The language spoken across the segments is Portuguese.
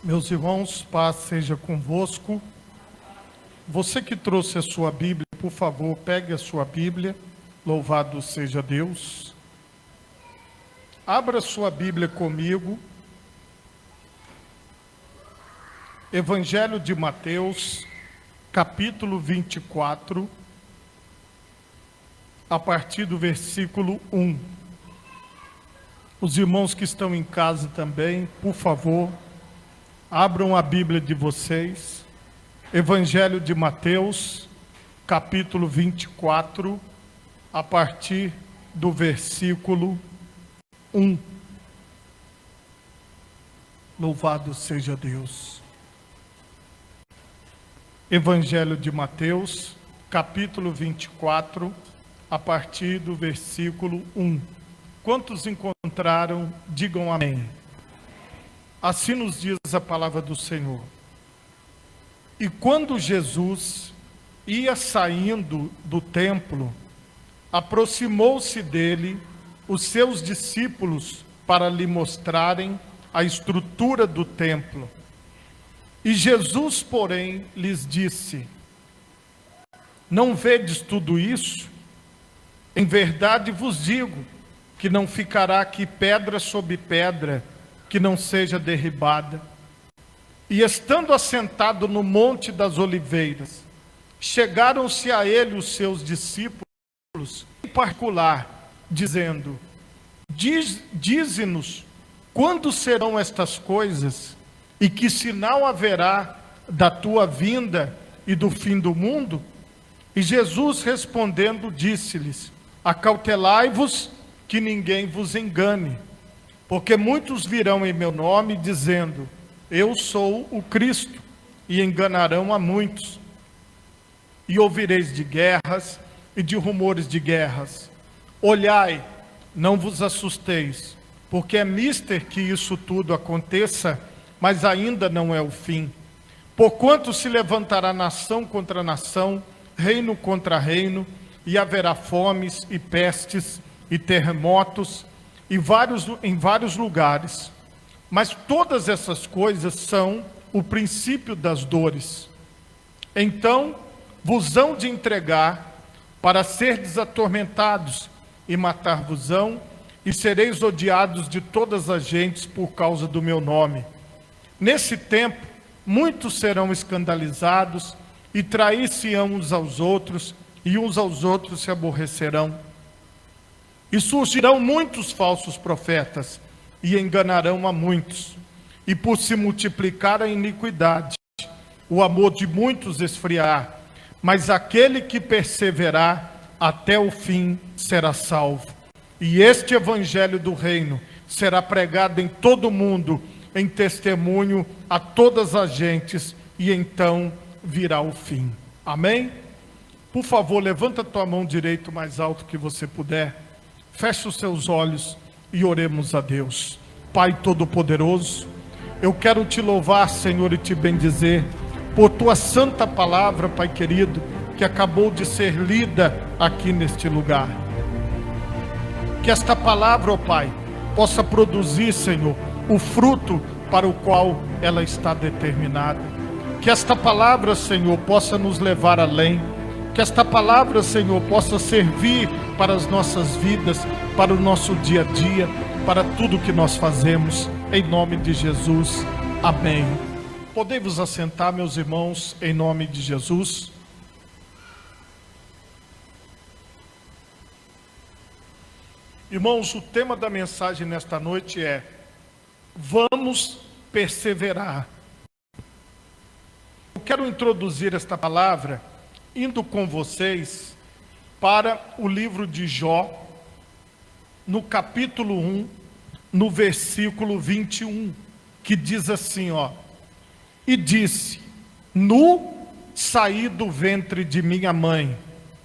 Meus irmãos, paz seja convosco. Você que trouxe a sua Bíblia, por favor, pegue a sua Bíblia. Louvado seja Deus. Abra sua Bíblia comigo. Evangelho de Mateus, capítulo 24, a partir do versículo 1. Os irmãos que estão em casa também, por favor, abram a Bíblia de vocês. Evangelho de Mateus, capítulo 24, a partir do versículo 1. Louvado seja Deus. Evangelho de Mateus, capítulo 24, a partir do versículo 1. Quantos encontraram, digam amém. Assim nos diz a palavra do Senhor. E quando Jesus ia saindo do templo, aproximou-se dele os seus discípulos para lhe mostrarem a estrutura do templo. E Jesus, porém, lhes disse: não vedes tudo isso? Em verdade vos digo que não ficará aqui pedra sobre pedra que não seja derribada. E estando assentado no Monte das Oliveiras, chegaram-se a ele os seus discípulos, em particular, dizendo: dize-nos, quando serão estas coisas, e que sinal haverá da tua vinda e do fim do mundo? E Jesus respondendo disse-lhes: acautelai-vos que ninguém vos engane, porque muitos virão em meu nome dizendo: eu sou o Cristo, e enganarão a muitos. E ouvireis de guerras e de rumores de guerras. Olhai, não vos assusteis, porque é mister que isso tudo aconteça, mas ainda não é o fim. Porquanto se levantará nação contra nação, reino contra reino, e haverá fomes e pestes e terremotos em vários lugares. Mas todas essas coisas são o princípio das dores. Então vos hão de entregar para serdes atormentados, e matar-vos-ão, e sereis odiados de todas as gentes por causa do meu nome. Nesse tempo, muitos serão escandalizados, e trair-se-ão uns aos outros, e uns aos outros se aborrecerão. E surgirão muitos falsos profetas, e enganarão a muitos. E por se multiplicar a iniquidade, o amor de muitos esfriará. Mas aquele que perseverar até o fim será salvo. E este evangelho do reino será pregado em todo o mundo, em testemunho a todas as gentes, e então virá o fim. Amém? Por favor, levanta a tua mão direita o mais alto que você puder. Feche os seus olhos e oremos a Deus. Pai Todo-Poderoso, eu quero te louvar, Senhor, e te bendizer por tua santa palavra, Pai querido, que acabou de ser lida aqui neste lugar. Que esta palavra, ó Pai, possa produzir, Senhor, o fruto para o qual ela está determinada. Que esta palavra, Senhor, possa nos levar além. Que esta palavra, Senhor, possa servir para as nossas vidas, para o nosso dia a dia, para tudo que nós fazemos, em nome de Jesus. Amém. Podem vos assentar, meus irmãos, em nome de Jesus. Irmãos, o tema da mensagem nesta noite é: vamos perseverar. Eu quero introduzir esta palavra indo com vocês para o livro de Jó, no capítulo 1, no versículo 21, que diz assim, ó: e disse: nu saí do ventre de minha mãe,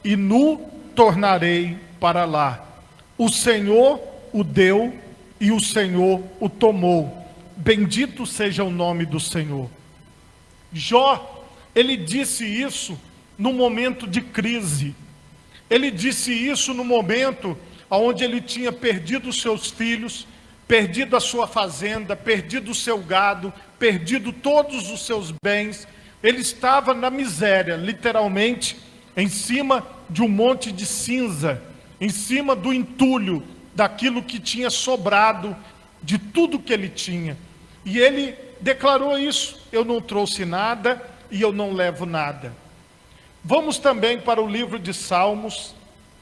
e nu tornarei para lá. O Senhor o deu, e o Senhor o tomou. Bendito seja o nome do Senhor. Jó, ele disse isso no momento de crise. Ele disse isso no momento onde ele tinha perdido seus filhos, perdido a sua fazenda, perdido o seu gado, perdido todos os seus bens. Ele estava na miséria, literalmente, em cima de um monte de cinza, em cima do entulho, daquilo que tinha sobrado, de tudo que ele tinha. E ele declarou isso: eu não trouxe nada e eu não levo nada. Vamos também para o livro de Salmos,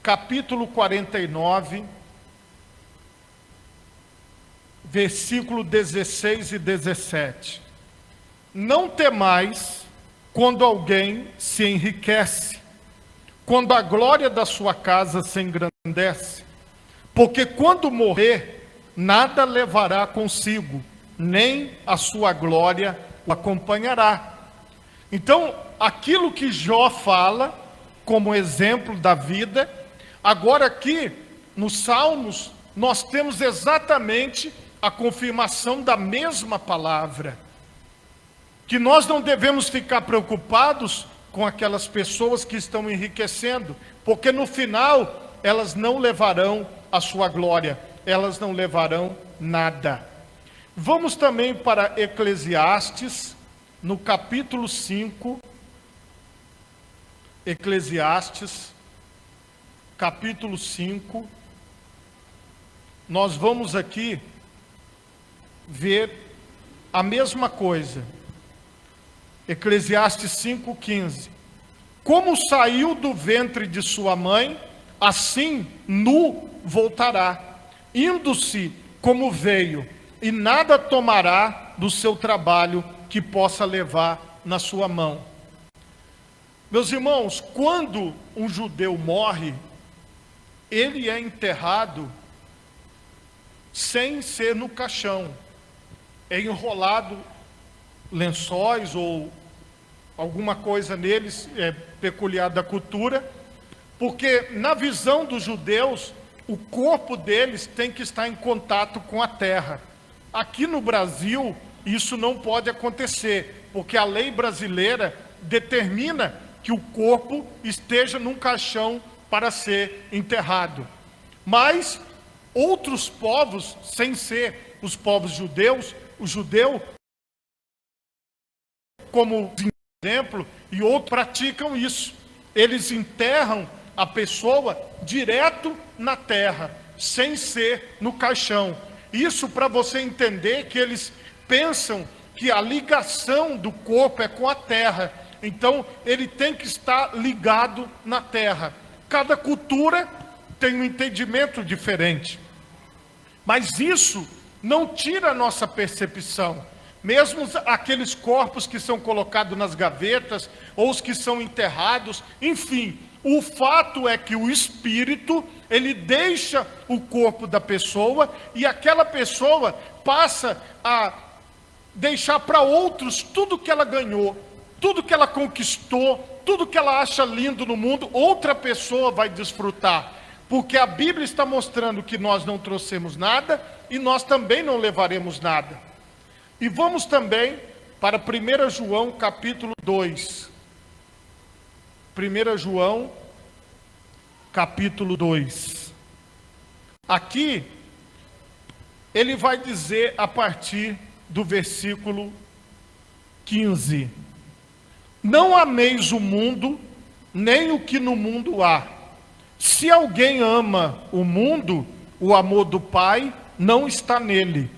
capítulo 49, versículo 16 e 17. Não temais quando alguém se enriquece, quando a glória da sua casa se engrandece, porque quando morrer, nada levará consigo, nem a sua glória o acompanhará. Então, aquilo que Jó fala como exemplo da vida, agora aqui nos Salmos, nós temos exatamente a confirmação da mesma palavra, que nós não devemos ficar preocupados com aquelas pessoas que estão enriquecendo, porque no final elas não levarão a sua glória, elas não levarão nada. Vamos também para Eclesiastes, no capítulo 5, Eclesiastes, capítulo 5, nós vamos aqui ver a mesma coisa. Eclesiastes 5,15. Como saiu do ventre de sua mãe, assim nu voltará, indo-se como veio, e nada tomará do seu trabalho que possa levar na sua mão. Meus irmãos, quando um judeu morre, ele é enterrado sem ser no caixão, é enrolado lençóis ou alguma coisa neles, peculiar da cultura, porque na visão dos judeus, o corpo deles tem que estar em contato com a terra. Aqui no Brasil, isso não pode acontecer, porque a lei brasileira determina que o corpo esteja num caixão para ser enterrado. Mas outros povos, sem ser os povos judeus, o judeu, como exemplo, e outros praticam isso. Eles enterram a pessoa direto na terra, sem ser no caixão. Isso para você entender que eles pensam que a ligação do corpo é com a terra. Então, ele tem que estar ligado na terra. Cada cultura tem um entendimento diferente. Mas isso não tira a nossa percepção. Mesmo aqueles corpos que são colocados nas gavetas, ou os que são enterrados, enfim, o fato é que o espírito, ele deixa o corpo da pessoa, e aquela pessoa passa a deixar para outros tudo que ela ganhou, tudo que ela conquistou, tudo que ela acha lindo no mundo, outra pessoa vai desfrutar. Porque a Bíblia está mostrando que nós não trouxemos nada, e nós também não levaremos nada. E vamos também para 1 João capítulo 2. 1 João capítulo 2. Aqui, ele vai dizer a partir do versículo 15. Não ameis o mundo, nem o que no mundo há. Se alguém ama o mundo, o amor do Pai não está nele.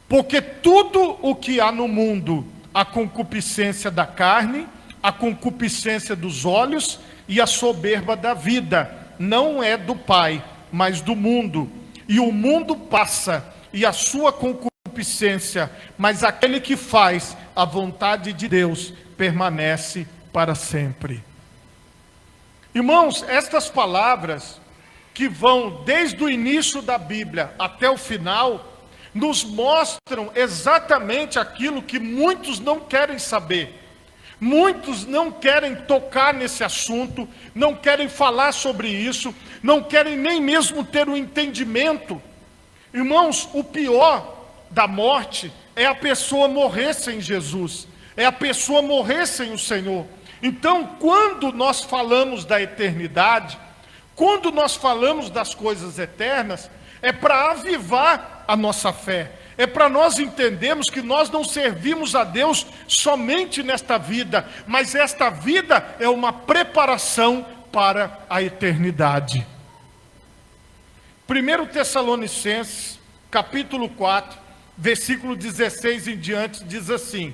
Porque tudo o que há no mundo, a concupiscência da carne, a concupiscência dos olhos e a soberba da vida, não é do Pai, mas do mundo. E o mundo passa, e a sua concupiscência, mas aquele que faz a vontade de Deus permanece para sempre. Irmãos, estas palavras que vão desde o início da Bíblia até o final, nos mostram exatamente aquilo que muitos não querem saber. Muitos não querem tocar nesse assunto, não querem falar sobre isso, não querem nem mesmo ter um entendimento. Irmãos, o pior da morte é a pessoa morrer sem Jesus, é a pessoa morrer sem o Senhor. Então, quando nós falamos da eternidade, quando nós falamos das coisas eternas, é para avivar a nossa fé. É para nós entendermos que nós não servimos a Deus somente nesta vida, mas esta vida é uma preparação para a eternidade. 1 Tessalonicenses, capítulo 4, versículo 16 em diante, diz assim: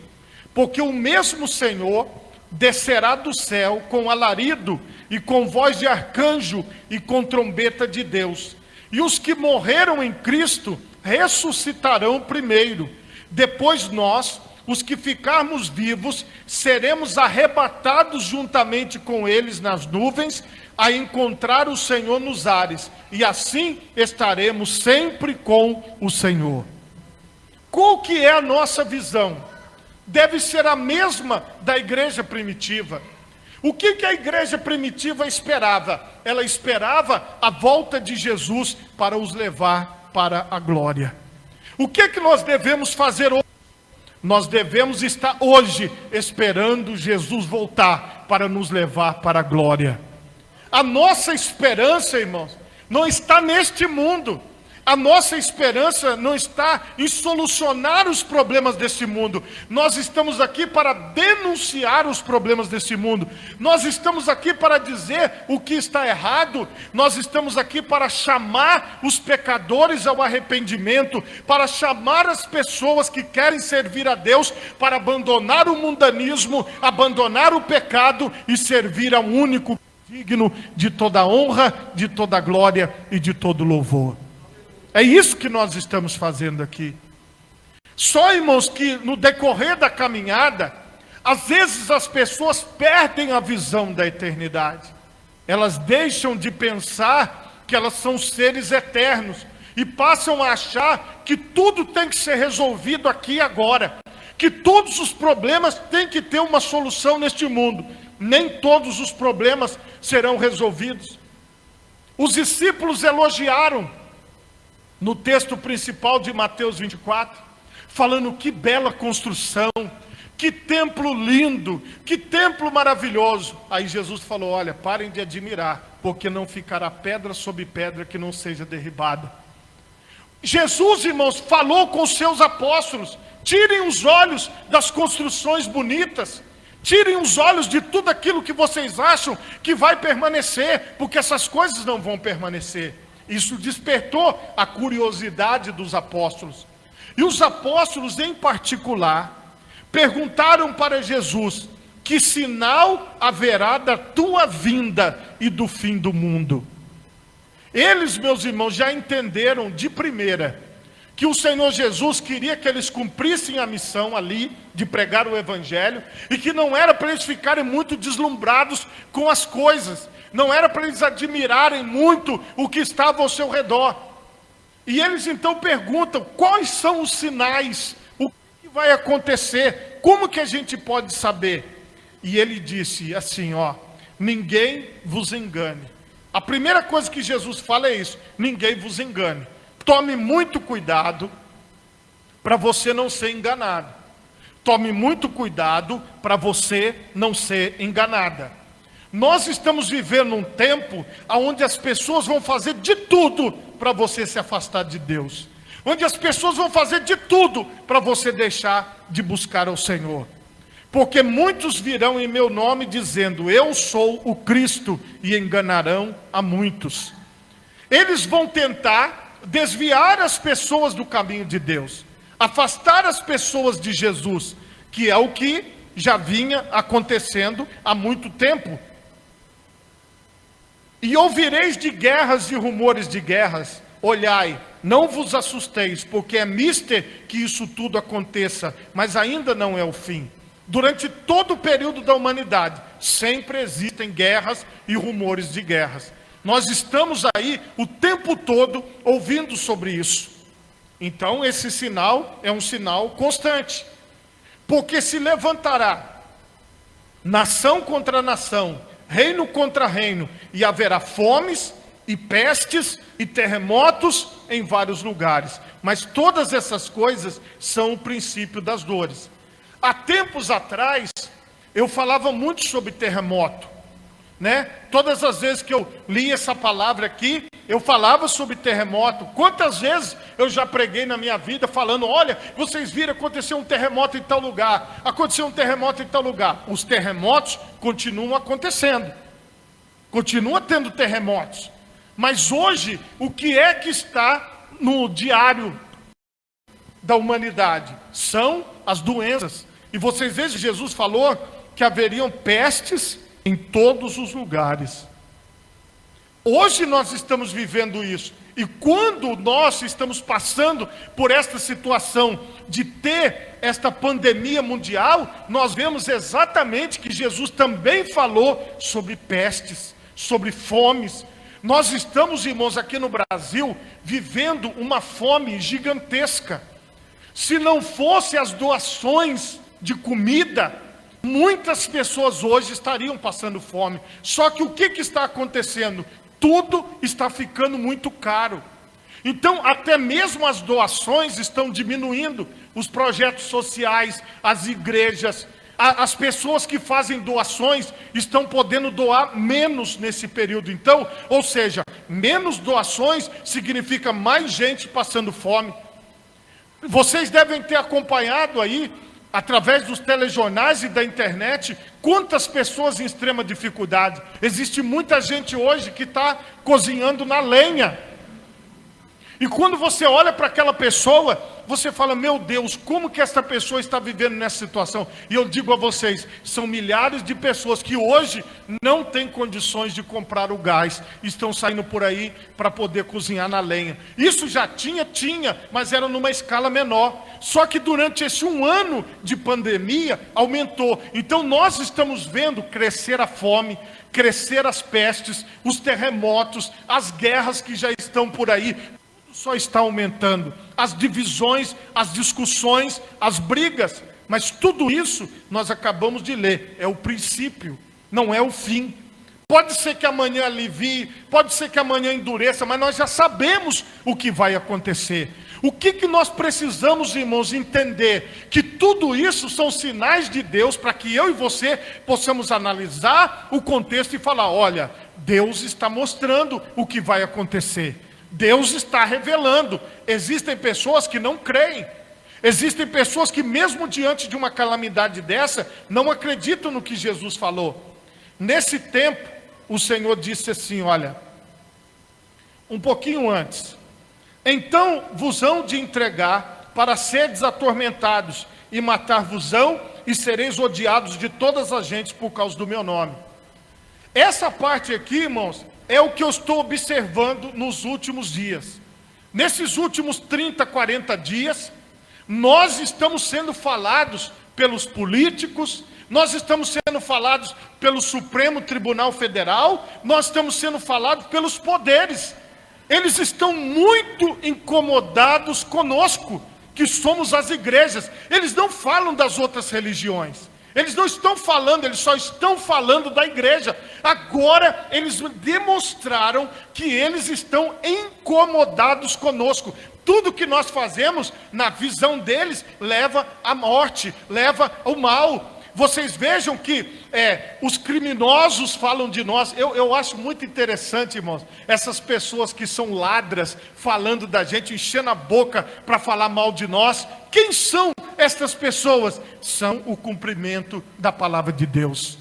porque o mesmo Senhor descerá do céu com alarido e com voz de arcanjo e com trombeta de Deus. E os que morreram em Cristo ressuscitarão primeiro. Depois nós, os que ficarmos vivos, seremos arrebatados juntamente com eles nas nuvens, a encontrar o Senhor nos ares. E assim estaremos sempre com o Senhor. Qual que é a nossa visão? Deve ser a mesma da igreja primitiva. O que a igreja primitiva esperava? Ela esperava a volta de Jesus para os levar para a glória. O que nós devemos fazer hoje? Nós devemos estar hoje esperando Jesus voltar para nos levar para a glória. A nossa esperança, irmãos, não está neste mundo. A nossa esperança não está em solucionar os problemas desse mundo. Nós estamos aqui para denunciar os problemas desse mundo. Nós estamos aqui para dizer o que está errado. Nós estamos aqui para chamar os pecadores ao arrependimento, para chamar as pessoas que querem servir a Deus para abandonar o mundanismo, abandonar o pecado e servir ao único digno de toda honra, de toda glória e de todo louvor. É isso que nós estamos fazendo aqui. Só, irmãos, que no decorrer da caminhada, às vezes as pessoas perdem a visão da eternidade. Elas deixam de pensar que elas são seres eternos e passam a achar que tudo tem que ser resolvido aqui e agora, que todos os problemas têm que ter uma solução neste mundo. Nem todos os problemas serão resolvidos. Os discípulos elogiaram no texto principal de Mateus 24, falando que bela construção, que templo lindo, que templo maravilhoso. Aí Jesus falou: olha, parem de admirar, porque não ficará pedra sobre pedra que não seja derribada. Jesus, irmãos, falou com os seus apóstolos: tirem os olhos das construções bonitas, tirem os olhos de tudo aquilo que vocês acham que vai permanecer, porque essas coisas não vão permanecer. Isso despertou a curiosidade dos apóstolos. E os apóstolos, em particular, perguntaram para Jesus: que sinal haverá da tua vinda e do fim do mundo? Eles, meus irmãos, já entenderam de primeira que o Senhor Jesus queria que eles cumprissem a missão ali de pregar o evangelho, e que não era para eles ficarem muito deslumbrados com as coisas, não era para eles admirarem muito o que estava ao seu redor. E eles então perguntam: quais são os sinais? O que vai acontecer? Como que a gente pode saber? E ele disse assim, ninguém vos engane. A primeira coisa que Jesus fala é isso: ninguém vos engane. Tome muito cuidado para você não ser enganado. Tome muito cuidado para você não ser enganada. Nós estamos vivendo um tempo onde as pessoas vão fazer de tudo para você se afastar de Deus. Onde as pessoas vão fazer de tudo para você deixar de buscar ao Senhor. Porque muitos virão em meu nome dizendo: eu sou o Cristo, e enganarão a muitos. Eles vão tentar desviar as pessoas do caminho de Deus, afastar as pessoas de Jesus, que é o que já vinha acontecendo há muito tempo. E ouvireis de guerras e rumores de guerras. Olhai, não vos assusteis, porque é mister que isso tudo aconteça, mas ainda não é o fim. Durante todo o período da humanidade, sempre existem guerras e rumores de guerras. Nós estamos aí o tempo todo ouvindo sobre isso. Então esse sinal é um sinal constante. Porque se levantará nação contra nação, reino contra reino, e haverá fomes e pestes e terremotos em vários lugares. Mas todas essas coisas são o princípio das dores. Há tempos atrás, eu falava muito sobre terremoto. Todas as vezes que eu li essa palavra aqui, eu falava sobre terremoto. Quantas vezes eu já preguei na minha vida falando, olha, vocês viram, aconteceu um terremoto em tal lugar, aconteceu um terremoto em tal lugar. Os terremotos continuam acontecendo, continua tendo terremotos. Mas hoje, o que é que está no diário da humanidade? São as doenças. E vocês veem, Jesus falou que haveriam pestes em todos os lugares. Hoje nós estamos vivendo isso. E quando nós estamos passando por esta situação de ter esta pandemia mundial, nós vemos exatamente que Jesus também falou sobre pestes, sobre fomes. Nós estamos, irmãos, aqui no Brasil, vivendo uma fome gigantesca. Se não fosse as doações de comida, muitas pessoas hoje estariam passando fome. Só que o que está acontecendo? Tudo está ficando muito caro. Então, até mesmo as doações estão diminuindo. Os projetos sociais, as igrejas, as pessoas que fazem doações estão podendo doar menos nesse período. Então, ou seja, menos doações significa mais gente passando fome. Vocês devem ter acompanhado aí, através dos telejornais e da internet, quantas pessoas em extrema dificuldade. Existe muita gente hoje que está cozinhando na lenha. E quando você olha para aquela pessoa, você fala, meu Deus, como que essa pessoa está vivendo nessa situação? E eu digo a vocês, são milhares de pessoas que hoje não têm condições de comprar o gás, estão saindo por aí para poder cozinhar na lenha. Isso já tinha, mas era numa escala menor. Só que durante esse 1 ano de pandemia, aumentou. Então nós estamos vendo crescer a fome, crescer as pestes, os terremotos, as guerras que já estão por aí. Só está aumentando, as divisões, as discussões, as brigas, mas tudo isso nós acabamos de ler, é o princípio, não é o fim. Pode ser que amanhã alivie, pode ser que amanhã endureça, mas nós já sabemos o que vai acontecer. O que nós precisamos, irmãos, entender? Que tudo isso são sinais de Deus para que eu e você possamos analisar o contexto e falar, olha, Deus está mostrando o que vai acontecer. Deus está revelando. Existem pessoas que não creem. Existem pessoas que mesmo diante de uma calamidade dessa, não acreditam no que Jesus falou. Nesse tempo, o Senhor disse assim, olha, um pouquinho antes. Então vos hão de entregar para seres atormentados e matar-vos-ão e sereis odiados de todas as gentes por causa do meu nome. Essa parte aqui, irmãos, é o que eu estou observando nos últimos dias. Nesses últimos 30, 40 dias, nós estamos sendo falados pelos políticos, nós estamos sendo falados pelo Supremo Tribunal Federal, nós estamos sendo falados pelos poderes. Eles estão muito incomodados conosco, que somos as igrejas. Eles não falam das outras religiões. Eles não estão falando, eles só estão falando da igreja. Agora eles demonstraram que eles estão incomodados conosco. Tudo que nós fazemos, na visão deles, leva à morte, leva ao mal. Vocês vejam que os criminosos falam de nós. Eu acho muito interessante, irmãos, essas pessoas que são ladras, falando da gente, enchendo a boca para falar mal de nós. Quem são estas pessoas? São o cumprimento da palavra de Deus.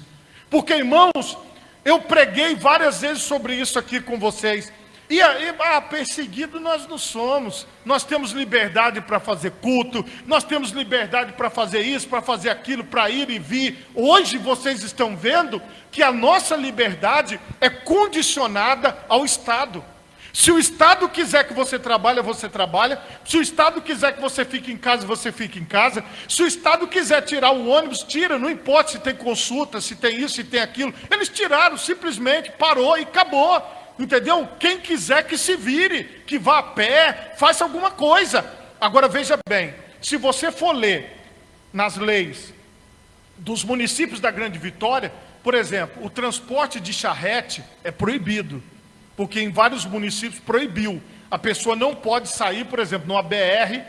Porque, irmãos, eu preguei várias vezes sobre isso aqui com vocês. E perseguido nós não somos. Nós temos liberdade para fazer culto, nós temos liberdade para fazer isso, para fazer aquilo, para ir e vir. Hoje vocês estão vendo que a nossa liberdade é condicionada ao Estado. Se o Estado quiser que você trabalhe, você trabalha. Se o Estado quiser que você fique em casa, você fica em casa. Se o Estado quiser tirar o ônibus, tira. Não importa se tem consulta, se tem isso, se tem aquilo. Eles tiraram, simplesmente, parou e acabou. Entendeu? Quem quiser que se vire, que vá a pé, faça alguma coisa. Agora veja bem, se você for ler nas leis dos municípios da Grande Vitória, por exemplo, o transporte de charrete é proibido, porque em vários municípios proibiu. A pessoa não pode sair, por exemplo, numa BR,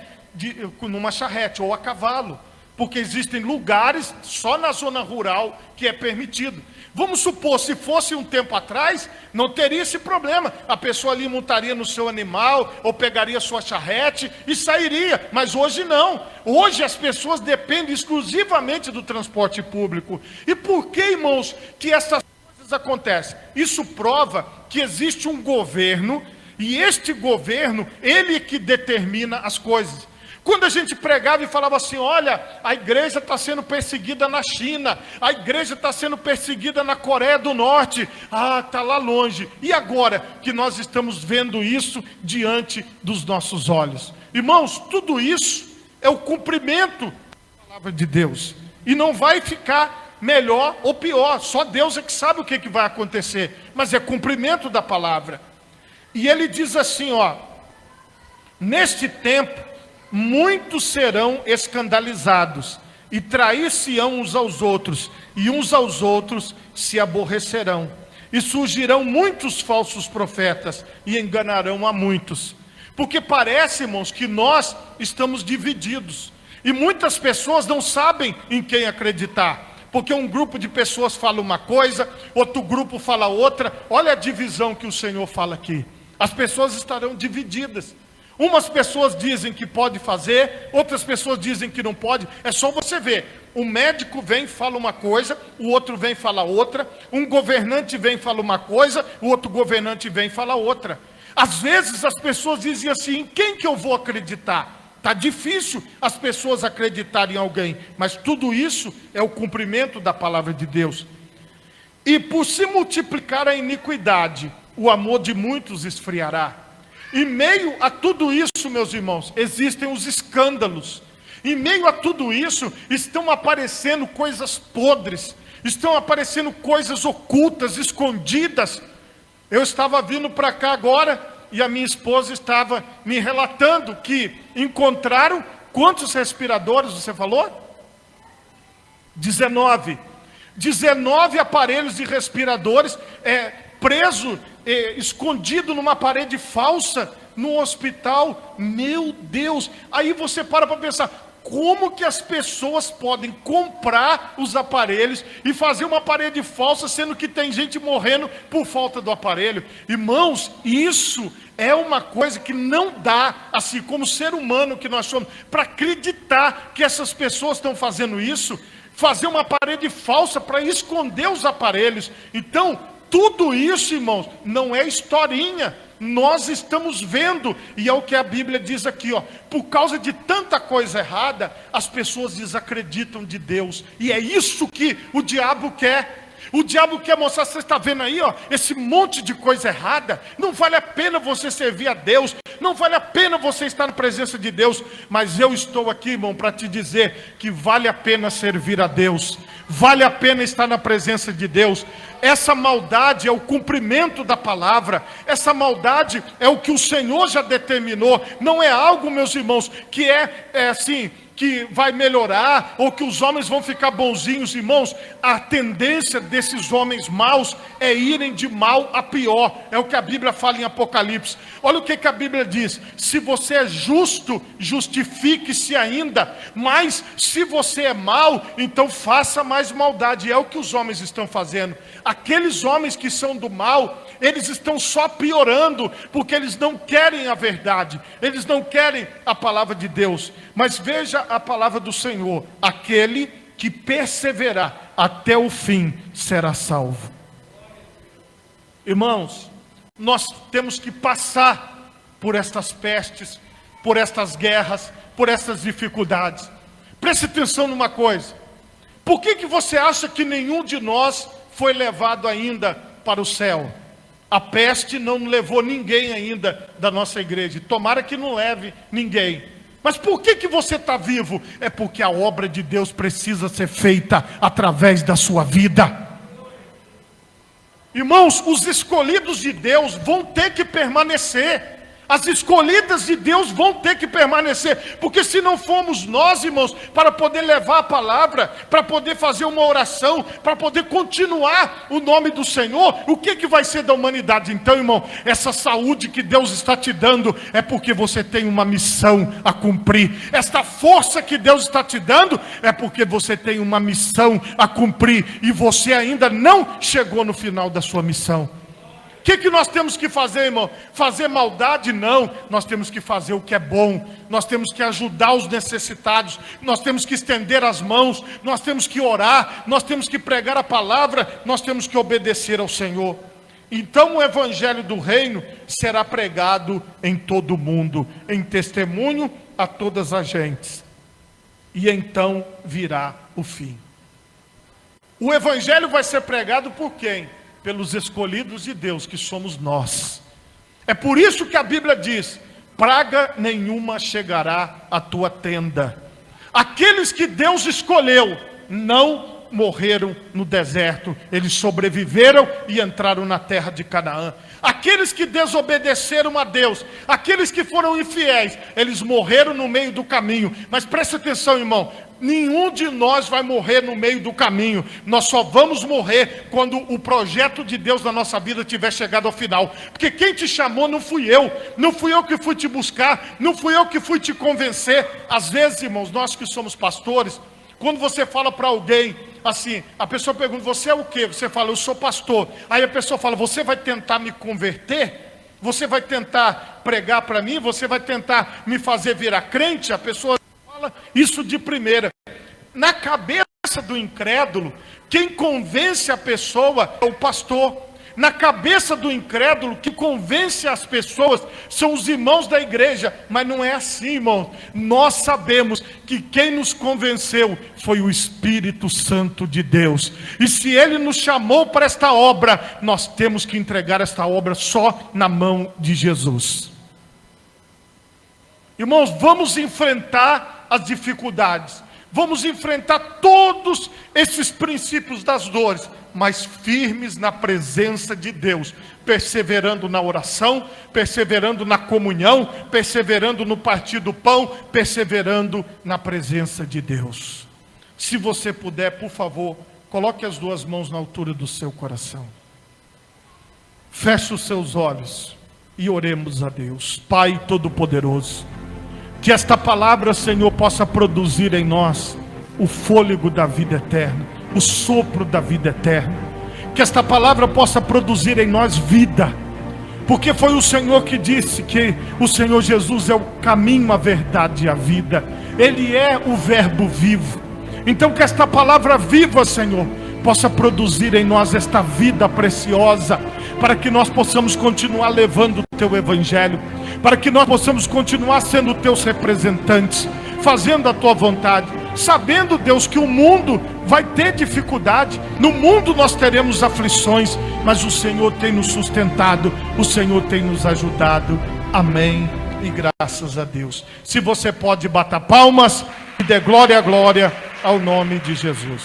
numa charrete ou a cavalo. porque existem lugares só na zona rural que é permitido. Vamos supor, se fosse um tempo atrás, não teria esse problema. A pessoa ali montaria no seu animal, ou pegaria sua charrete e sairia. Mas hoje não. Hoje as pessoas dependem exclusivamente do transporte público. E por que, irmãos, que essas coisas acontecem? Isso prova que existe um governo, e este governo, ele que determina as coisas. Quando a gente pregava e falava assim, olha, a igreja está sendo perseguida na China, a igreja está sendo perseguida na Coreia do Norte, está lá longe. E agora que nós estamos vendo isso diante dos nossos olhos? Irmãos, tudo isso é o cumprimento da palavra de Deus. E não vai ficar melhor ou pior, só Deus é que sabe o que vai acontecer. Mas é cumprimento da palavra. E ele diz assim, neste tempo, muitos serão escandalizados, e trair-se-ão uns aos outros, e uns aos outros se aborrecerão. E surgirão muitos falsos profetas, e enganarão a muitos. Porque parece, irmãos, que nós estamos divididos. E muitas pessoas não sabem em quem acreditar. Porque um grupo de pessoas fala uma coisa, outro grupo fala outra. Olha a divisão que o Senhor fala aqui. As pessoas estarão divididas. Umas pessoas dizem que pode fazer, outras pessoas dizem que não pode. É só você ver. O médico vem e fala uma coisa, o outro vem e fala outra. Um governante vem e fala uma coisa, o outro governante vem e fala outra. Às vezes as pessoas dizem assim, em quem que eu vou acreditar? Está difícil as pessoas acreditarem em alguém, mas tudo isso é o cumprimento da palavra de Deus. E por se multiplicar a iniquidade, o amor de muitos esfriará. Em meio a tudo isso, meus irmãos, existem os escândalos. Em meio a tudo isso, estão aparecendo coisas podres, estão aparecendo coisas ocultas, escondidas. Eu estava vindo para cá agora, e a minha esposa estava me relatando que encontraram quantos respiradores, você falou? 19. 19 aparelhos de respiradores, preso, escondido numa parede falsa, no hospital. Meu Deus, aí você para pensar, como que as pessoas podem comprar os aparelhos e fazer uma parede falsa, sendo que tem gente morrendo por falta do aparelho? Irmãos, isso é uma coisa que não dá, assim como ser humano que nós somos, para acreditar que essas pessoas estão fazendo isso, fazer uma parede falsa para esconder os aparelhos. Então, tudo isso, irmãos, não é historinha. Nós estamos vendo, e é o que a Bíblia diz aqui, por causa de tanta coisa errada, as pessoas desacreditam de Deus. E é isso que o diabo quer. O diabo quer mostrar, você está vendo aí, esse monte de coisa errada. Não vale a pena você servir a Deus, não vale a pena você estar na presença de Deus. Mas eu estou aqui, irmão, para te dizer que vale a pena servir a Deus, vale a pena estar na presença de Deus. Essa maldade é o cumprimento da palavra, essa maldade é o que o Senhor já determinou. Não é algo, meus irmãos, que é assim, que vai melhorar, ou que os homens vão ficar bonzinhos. Irmãos, a tendência desses homens maus é irem de mal a pior. É o que a Bíblia fala em Apocalipse. Olha o que a Bíblia diz: se você é justo, justifique-se ainda, mas se você é mau, então faça mais maldade. É o que os homens estão fazendo. Aqueles homens que são do mal, eles estão só piorando, porque eles não querem a verdade, eles não querem a palavra de Deus. Mas veja a palavra do Senhor: aquele que perseverar até o fim será salvo. Irmãos, nós temos que passar por estas pestes, por estas guerras, por estas dificuldades. Preste atenção numa coisa: por que você acha que nenhum de nós foi levado ainda para o céu? A peste não levou ninguém ainda da nossa igreja. Tomara que não leve ninguém. Mas por que você está vivo? É porque a obra de Deus precisa ser feita através da sua vida. Irmãos, os escolhidos de Deus vão ter que permanecer. As escolhidas de Deus vão ter que permanecer, porque se não formos nós, irmãos, para poder levar a palavra, para poder fazer uma oração, para poder continuar o nome do Senhor, o que vai ser da humanidade? Então, irmão, essa saúde que Deus está te dando é porque você tem uma missão a cumprir. Esta força que Deus está te dando é porque você tem uma missão a cumprir e você ainda não chegou no final da sua missão. O que nós temos que fazer, irmão? Fazer maldade? Não. Nós temos que fazer o que é bom. Nós temos que ajudar os necessitados. Nós temos que estender as mãos. Nós temos que orar. Nós temos que pregar a palavra. Nós temos que obedecer ao Senhor. Então o evangelho do reino será pregado em todo o mundo, em testemunho a todas as gentes. E então virá o fim. O evangelho vai ser pregado por quem? Pelos escolhidos de Deus, que somos nós. É por isso que a Bíblia diz: praga nenhuma chegará à tua tenda. Aqueles que Deus escolheu não morreram no deserto, eles sobreviveram e entraram na terra de Canaã. Aqueles que desobedeceram a Deus, aqueles que foram infiéis, eles morreram no meio do caminho. Mas preste atenção, irmão, nenhum de nós vai morrer no meio do caminho. Nós só vamos morrer quando o projeto de Deus na nossa vida tiver chegado ao final. Porque quem te chamou não fui eu. Não fui eu que fui te buscar. Não fui eu que fui te convencer. Às vezes, irmãos, nós que somos pastores, quando você fala para alguém assim, a pessoa pergunta: você é o quê? Você fala: eu sou pastor. Aí a pessoa fala: você vai tentar me converter? Você vai tentar pregar para mim? Você vai tentar me fazer virar crente? A pessoa fala isso de primeira. Na cabeça do incrédulo, quem convence a pessoa é o pastor. Na cabeça do incrédulo, que convence as pessoas são os irmãos da igreja. Mas não é assim, irmão. Nós sabemos que quem nos convenceu foi o Espírito Santo de Deus. E se Ele nos chamou para esta obra, nós temos que entregar esta obra só na mão de Jesus. Irmãos, vamos enfrentar as dificuldades. Vamos enfrentar todos esses princípios das dores, mas firmes na presença de Deus, perseverando na oração, perseverando na comunhão, perseverando no partir do pão, perseverando na presença de Deus. Se você puder, por favor, coloque as duas mãos na altura do seu coração. Feche os seus olhos e oremos a Deus. Pai Todo-Poderoso, que esta palavra, Senhor, possa produzir em nós o fôlego da vida eterna, o sopro da vida eterna. Que esta palavra possa produzir em nós vida, porque foi o Senhor que disse que o Senhor Jesus é o caminho, a verdade e a vida. Ele é o verbo vivo. Então que esta palavra viva, Senhor, possa produzir em nós esta vida preciosa, para que nós possamos continuar levando o Teu Evangelho, para que nós possamos continuar sendo Teus representantes, fazendo a Tua vontade, sabendo, Deus, que o mundo vai ter dificuldade, no mundo nós teremos aflições, mas o Senhor tem nos sustentado, o Senhor tem nos ajudado. Amém e graças a Deus. Se você pode, bata palmas e dê glória a glória ao nome de Jesus.